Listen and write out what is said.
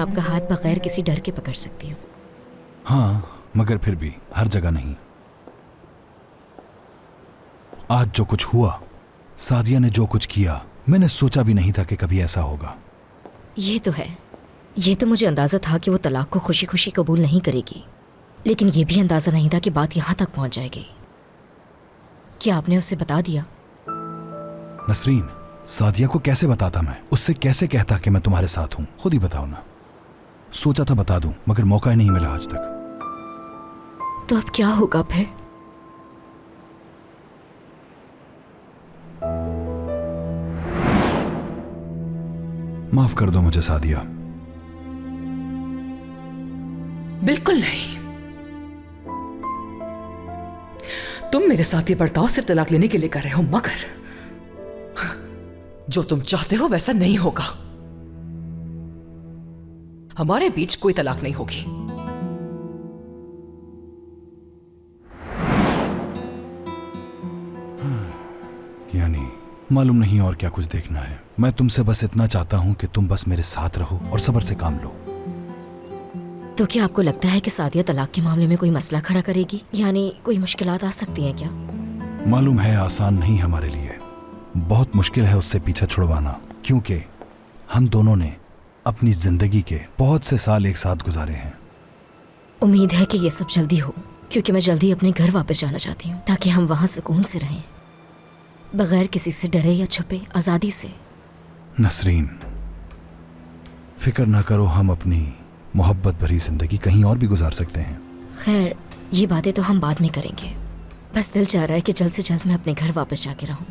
आपका हाथ बगैर किसी डर के पकड़ सकती हूँ। हाँ, मगर फिर भी हर जगह नहीं। आज जो कुछ हुआ, सादिया ने जो कुछ किया, मैंने सोचा भी नहीं था कि कभी ऐसा होगा। ये तो है, ये तो मुझे अंदाज़ा था कि वो तलाक को खुशी खुशी कबूल नहीं करेगी, लेकिन ये भी अंदाज़ा नहीं था कि बात यहाँ तक पहुँच जाएगी। क्या आपने उसे बता दिया? नसरीन, सादिया को कैसे बताता मैं? उससे कैसे कहता कि मैं तुम्हारे साथ हूं? खुद ही बताओ ना। सोचा था बता दूं, मगर मौका ही नहीं मिला आज तक। तो अब क्या होगा फिर? माफ कर दो मुझे सादिया। बिल्कुल नहीं। तुम मेरे साथ ये बर्ताव सिर्फ तलाक लेने के लिए कर रहे हो, मगर जो तुम चाहते हो वैसा नहीं होगा। हमारे बीच कोई तलाक नहीं होगी। यानी मालूम नहीं और क्या कुछ देखना है। मैं तुमसे बस इतना चाहता हूं कि तुम बस मेरे साथ रहो और सब्र से काम लो। तो क्या आपको लगता है कि सादिया तलाक के मामले में कोई मसला खड़ा करेगी? यानी कोई मुश्किलात आ सकती हैं क्या? मालूम है आसान नहीं हमारे लिए, बहुत मुश्किल है उससे पीछा छुड़वाना, क्योंकि हम दोनों ने अपनी जिंदगी के बहुत से साल एक साथ गुजारे हैं। उम्मीद है कि ये सब जल्दी हो, क्योंकि मैं जल्दी अपने घर वापस जाना चाहती हूँ, ताकि हम वहाँ सुकून से रहें, बगैर किसी से डरे या छुपे, आज़ादी से। नसरीन, फिक्र ना करो, हम अपनी मोहब्बत भरी जिंदगी कहीं और भी गुजार सकते हैं। खैर, ये बातें तो हम बाद में करेंगे। बस दिल चाह रहा है कि जल्द से जल्द मैं अपने घर वापस जाके रहूं।